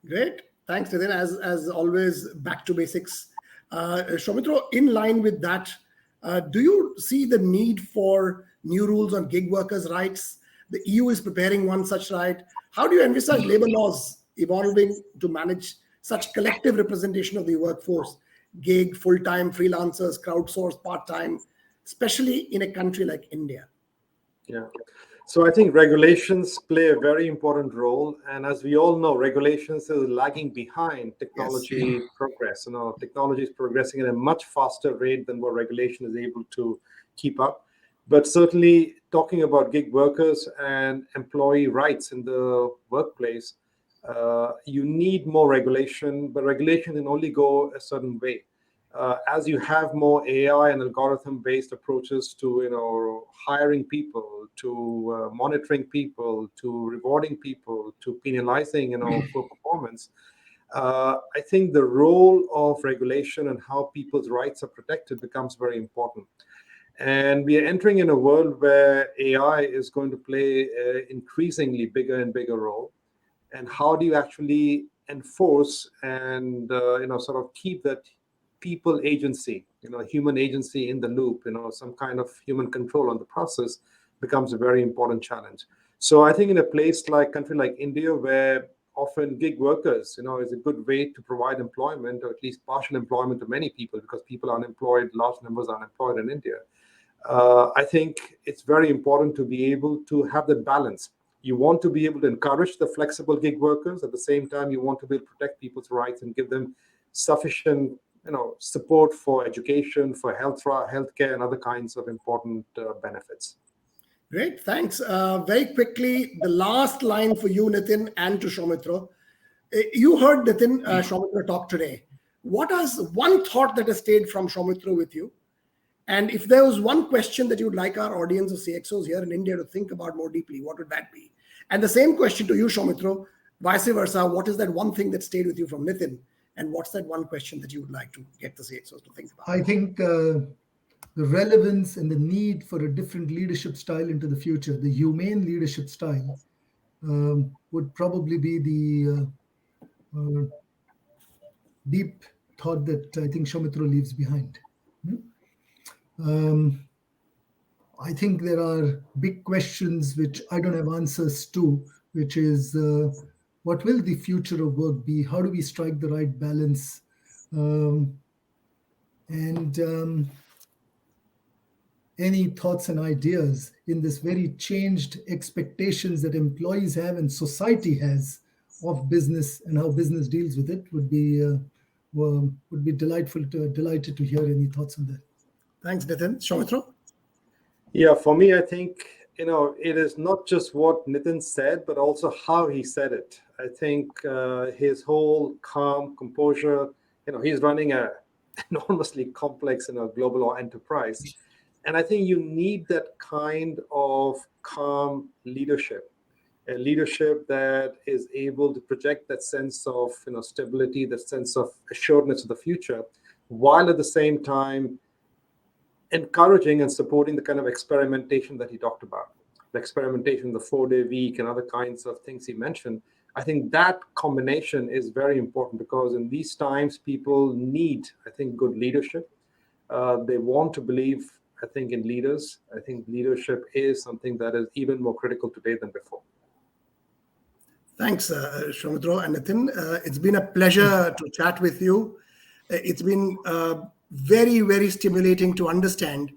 Great. Thanks, Nitin. As always, back to basics. Soumitra, in line with that, do you see the need for new rules on gig workers' rights? The EU is preparing one such right. How do you envisage labor laws evolving to manage such collective representation of the workforce? Gig, full-time, freelancers, crowdsourced, part-time, especially in a country like India? Yeah. So I think regulations play a very important role. And as we all know, regulations is lagging behind technology progress. Technology is progressing at a much faster rate than what regulation is able to keep up. But certainly talking about gig workers and employee rights in the workplace, you need more regulation, but regulation can only go a certain way. As you have more AI and algorithm-based approaches to hiring people, to monitoring people, to rewarding people, to penalizing for performance, I think the role of regulation and how people's rights are protected becomes very important. And we are entering in a world where AI is going to play an increasingly bigger and bigger role. And how do you actually enforce and sort of keep that people agency, human agency in the loop, some kind of human control on the process becomes a very important challenge. So I think in a country like India, where often gig workers, is a good way to provide employment, or at least partial employment to many people, because people are unemployed, large numbers are unemployed in India. I think it's very important to be able to have that balance. You want to be able to encourage the flexible gig workers. At the same time, you want to be able to protect people's rights and give them sufficient, support for education, for healthcare, and other kinds of important benefits. Great, thanks. Very quickly, the last line for you, Nitin, and to Soumitra. You heard Nitin, Soumitra talk today. What is one thought that has stayed from Soumitra with you? And if there was one question that you would like our audience of CXOs here in India to think about more deeply, what would that be? And the same question to you, Soumitra, vice versa. What is that one thing that stayed with you from Nitin? And what's that one question that you would like to get the CXOs to think about? I think the relevance and the need for a different leadership style into the future, the humane leadership style, would probably be the deep thought that I think Soumitra leaves behind. I think there are big questions which I don't have answers to, which is what will the future of work be? How do we strike the right balance? Any thoughts and ideas in this very changed expectations that employees have and society has of business and how business deals with it would be delighted to hear any thoughts on that. Thanks, Nitin. Soumitra? Yeah, for me, I think, it is not just what Nitin said, but also how he said it. I think his whole calm composure, he's running a enormously complex, global enterprise. And I think you need that kind of calm leadership, a leadership that is able to project that sense of, stability, that sense of assuredness of the future, while at the same time encouraging and supporting the kind of experimentation that he talked about, the experimentation, the 4-day week and other kinds of things he mentioned. I think that combination is very important, because in these times, people need, I think, good leadership. They want to believe, I think, in leaders. I think leadership is something that is even more critical today than before. Thanks, Soumitra and Nitin. It's been a pleasure to chat with you. It's been very, very stimulating to understand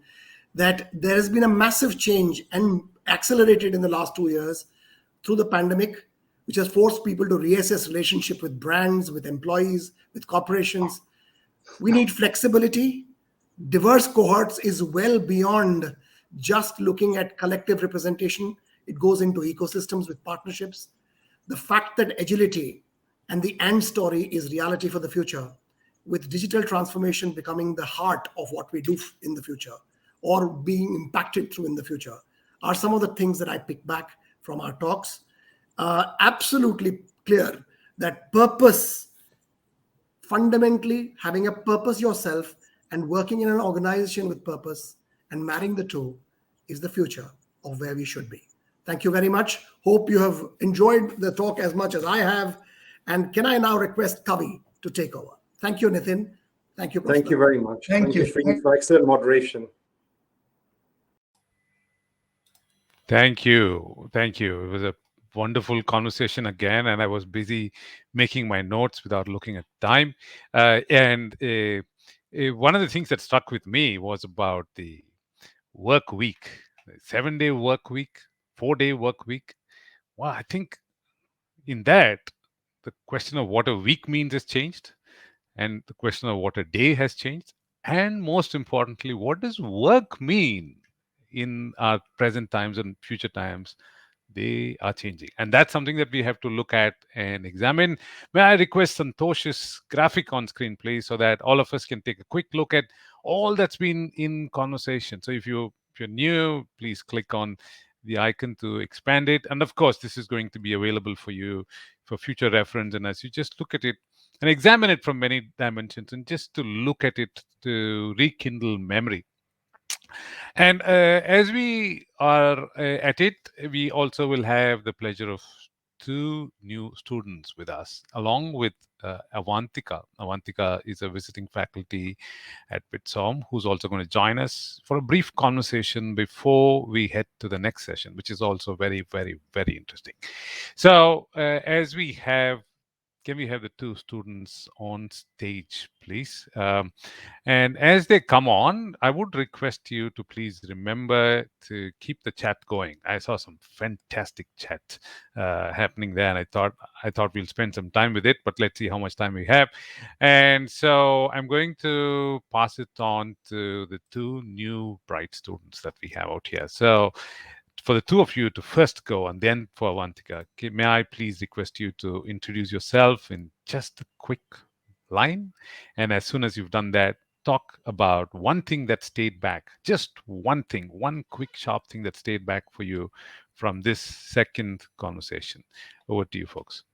that there has been a massive change and accelerated in the last 2 years through the pandemic, which has forced people to reassess relationship with brands, with employees, with corporations. We need flexibility. Diverse cohorts is well beyond just looking at collective representation. It goes into ecosystems with partnerships. The fact that agility and the end story is reality for the future, with digital transformation becoming the heart of what we do in the future or being impacted through in the future, are some of the things that I pick back from our talks. Absolutely clear that purpose, fundamentally having a purpose yourself and working in an organization with purpose and marrying the two, is the future of where we should be. Thank you very much. Hope you have enjoyed the talk as much as I have. And can I now request Kavi to take over? Thank you, Nitin. Thank you, Prosper. Thank you very much. Thank you for excellent moderation. Thank you. Thank you. It was a wonderful conversation again, and I was busy making my notes without looking at time. One of the things that struck with me was about the work week, 7-day work week, 4-day work week. Well, I think in that, the question of what a week means has changed, and the question of what a day has changed. And most importantly, what does work mean in our present times and future times? They are changing. And that's something that we have to look at and examine. May I request Santosh's graphic on screen, please, so that all of us can take a quick look at all that's been in conversation. So if you're new, please click on the icon to expand it. And of course, this is going to be available for you for future reference. And as you just look at it, and examine it from many dimensions, and just to look at it to rekindle memory. And as we are at it, we also will have the pleasure of two new students with us, along with Avantika. Avantika is a visiting faculty at BITSoM, who's also going to join us for a brief conversation before we head to the next session, which is also very, very, very interesting. So, as we have can we have the two students on stage, please? And as they come on, I would request you to please remember to keep the chat going. I saw some fantastic chat happening there, and I thought we'll spend some time with it, but let's see how much time we have. And so I'm going to pass it on to the two new bright students that we have out here. So for the two of you to first go, and then for Avantika, may I please request you to introduce yourself in just a quick line? And as soon as you've done that, talk about one thing that stayed back, just one thing, one quick, sharp thing that stayed back for you from this second conversation. Over to you, folks.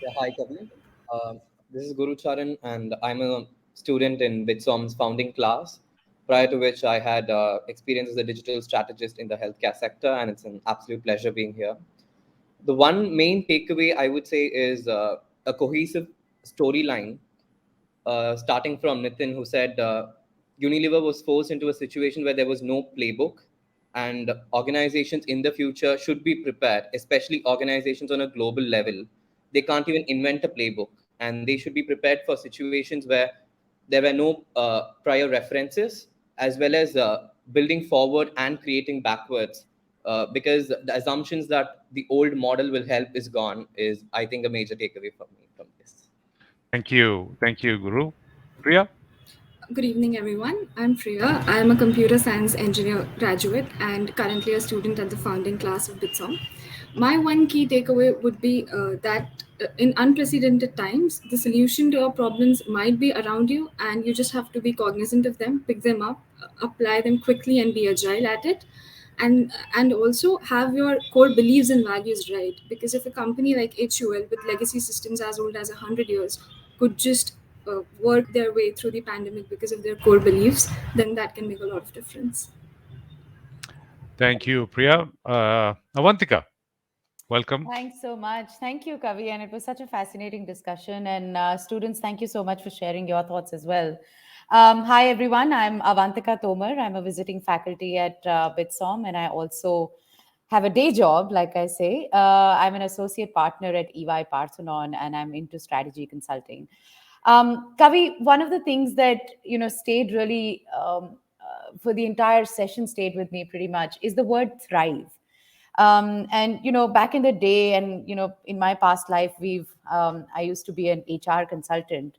Yeah, hi, Kavi. This is Guru Charan, and I'm a student in BITSoM's founding class, prior to which I had experience as a digital strategist in the healthcare sector, and it's an absolute pleasure being here. The one main takeaway I would say is a cohesive storyline, starting from Nitin, who said Unilever was forced into a situation where there was no playbook, and organizations in the future should be prepared, especially organizations on a global level. They can't even invent a playbook, and they should be prepared for situations where there were no prior references, as well as building forward and creating backwards. Because the assumptions that the old model will help is gone is, I think, a major takeaway for me from this. Thank you, Guru. Priya. Good evening, everyone. I'm Priya. I'm a computer science engineer graduate and currently a student at the founding class of BITSoM. My one key takeaway would be that in unprecedented times, the solution to your problems might be around you, and you just have to be cognizant of them, pick them up, apply them quickly, and be agile at it. And also have your core beliefs and values right. Because if a company like HUL with legacy systems as old as 100 years could just work their way through the pandemic because of their core beliefs, then that can make a lot of difference. Thank you, Priya. Avantika, welcome. Thanks so much. Thank you, Kavi. And it was such a fascinating discussion. And students, thank you so much for sharing your thoughts as well. Hi, everyone. I'm Avantika Tomar. I'm a visiting faculty at BITSoM, and I also have a day job, like I say. I'm an associate partner at EY Parthenon, and I'm into strategy consulting. Kavi, one of the things that stayed really for the entire session stayed with me pretty much is the word thrive. And back in the day, and in my past life, I used to be an HR consultant,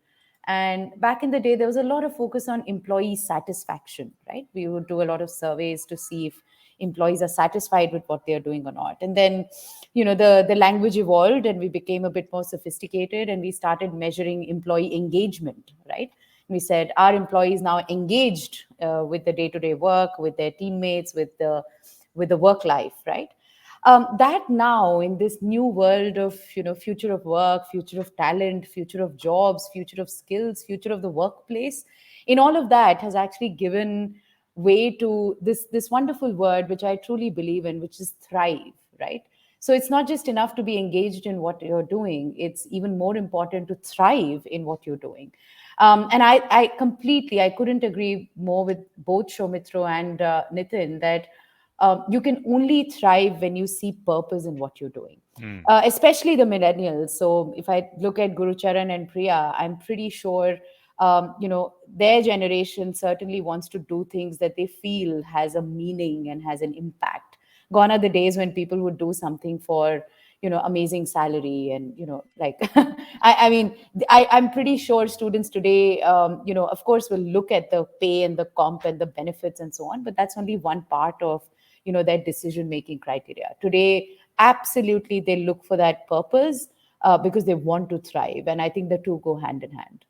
and back in the day there was a lot of focus on employee satisfaction, right? We would do a lot of surveys to see if employees are satisfied with what they're doing or not. And then the language evolved, and we became a bit more sophisticated, and we started measuring employee engagement, right? We said, are employees now engaged with the day-to-day work, with their teammates, with the work life, right? That now, in this new world of future of work, future of talent, future of jobs, future of skills, future of the workplace, in all of that has actually given way to this wonderful word which I truly believe in, which is thrive, right? So it's not just enough to be engaged in what you're doing, it's even more important to thrive in what you're doing. And I couldn't agree more with both Soumitra and Nitin that you can only thrive when you see purpose in what you're doing, especially the millennials. So if I look at Guru Charan and Priya, I'm pretty sure their generation certainly wants to do things that they feel has a meaning and has an impact. Gone are the days when people would do something for amazing salary and like I'm pretty sure students today of course will look at the pay and the comp and the benefits and so on, but that's only one part of their decision making criteria today. Absolutely, they look for that purpose because they want to thrive, and I think the two go hand in hand.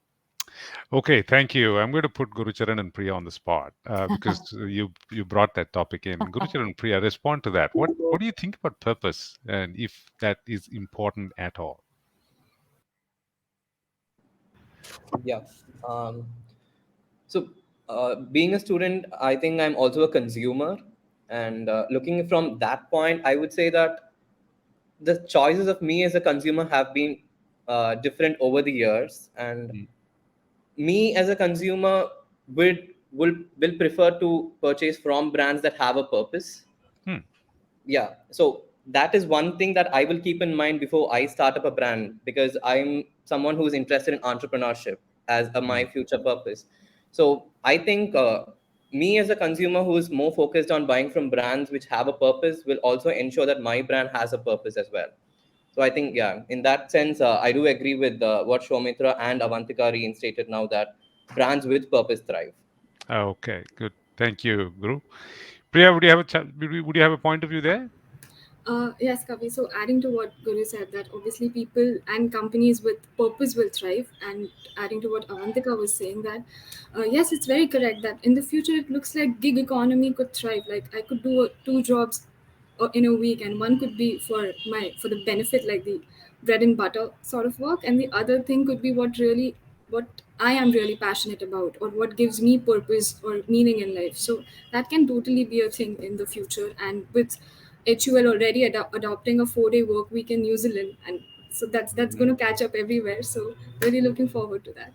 Okay, thank you. I'm going to put Gurucharan and Priya on the spot because you brought that topic in. Gurucharan and Priya, respond to that. What do you think about purpose, and if that is important at all? Yeah. Um, so, being a student, I think I'm also a consumer. And looking from that point, I would say that the choices of me as a consumer have been different over the years. And Mm. me as a consumer will prefer to purchase from brands that have a purpose. Hmm. Yeah, so that is one thing that I will keep in mind before I start up a brand, because I'm someone who's interested in entrepreneurship as my Mm. future purpose. So I think me as a consumer who is more focused on buying from brands which have a purpose will also ensure that my brand has a purpose as well. So I think, yeah, in that sense, I do agree with what Soumitra and Avantika reinstated now, that brands with purpose thrive. Okay, good. Thank you, Guru. Priya, would you have would you have a point of view there? Yes, Kavi. So, adding to what Guru said, that obviously people and companies with purpose will thrive, and adding to what Avantika was saying, that yes, it's very correct that in the future it looks like gig economy could thrive. Like I could do two jobs in a week, and one could be for the benefit, like the bread and butter sort of work, and the other thing could be what I am really passionate about, or what gives me purpose or meaning in life. So that can totally be a thing in the future. And with HUL already adopting a 4-day work week in New Zealand, and so that's Mhm. going to catch up everywhere. So really looking forward to that.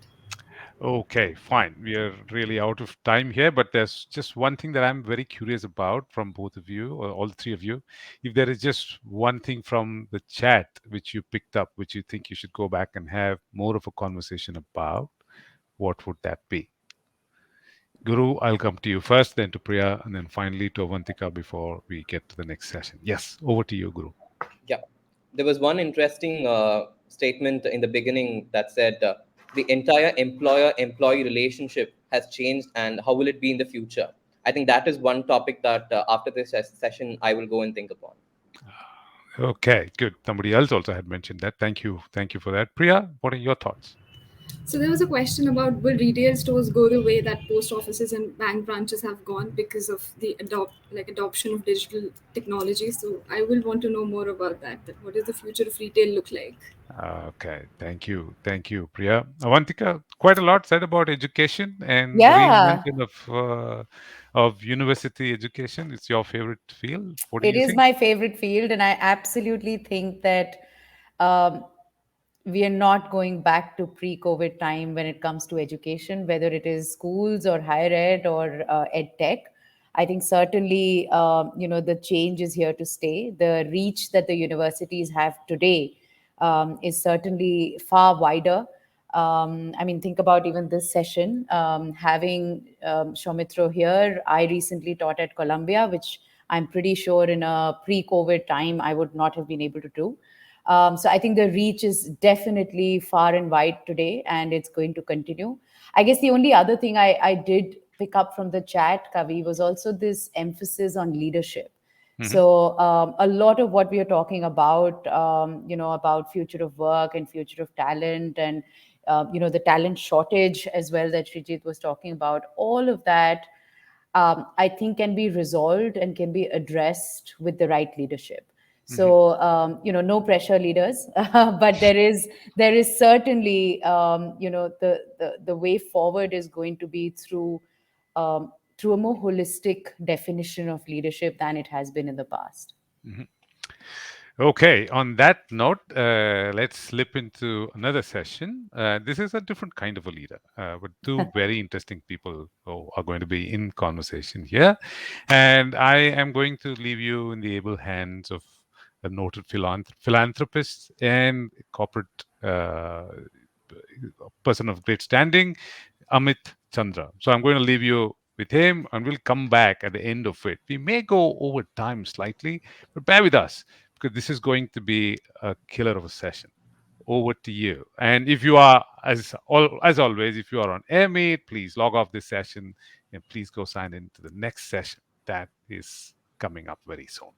Okay, fine. We are really out of time here, but there's just one thing that I'm very curious about from both of you, or all three of you. If there is just one thing from the chat which you picked up, which you think you should go back and have more of a conversation about, what would that be? Guru, I'll come to you first, then to Priya, and then finally to Avantika before we get to the next session. Yes, over to you, Guru. Yeah, there was one interesting statement in the beginning that said the entire employer-employee relationship has changed, and how will it be in the future? I think that is one topic that after this session I will go and think upon. Okay, good. Somebody else also had mentioned that. Thank you. Thank you for that. Priya, what are your thoughts? So there was a question about, will retail stores go the way that post offices and bank branches have gone because of the adoption of digital technology. So I will want to know more about that. That what does the future of retail look like? Okay, thank you. Thank you, Priya. Avantika, quite a lot said about education and the Yeah, reinvention of university education. It's your favorite field. What do it you is think? my favorite field, and I absolutely think that um, we are not going back to pre-COVID time when it comes to education, whether it is schools or higher ed or ed tech. I think certainly, the change is here to stay. The reach that the universities have today is certainly far wider. I mean, think about even this session. Having Soumitra here, I recently taught at Columbia, which I'm pretty sure in a pre-COVID time I would not have been able to do. So I think the reach is definitely far and wide today, and it's going to continue. I guess the only other thing I did pick up from the chat, Kavi, was also this emphasis on leadership. Hmm. So a lot of what we are talking about, about future of work and future of talent, and the talent shortage as well that Shrijeet was talking about, all of that I think can be resolved and can be addressed with the right leadership. Hmm. So no pressure, leaders, but there is certainly the way forward is going to be through a more holistic definition of leadership than it has been in the past. Hmm. Okay, on that note, let's slip into another session. This is a different kind of a leader, with two very interesting people who are going to be in conversation here. And I am going to leave you in the able hands of a noted philanthropist and corporate person of great standing, Amit Chandra. So I'm going to leave you with him and we'll come back at the end of it. We may go over time slightly, but bear with us because this is going to be a killer of a session. Over to you. And if you are, as always, if you are on AirMate, please log off this session and please go sign in to the next session that is coming up very soon.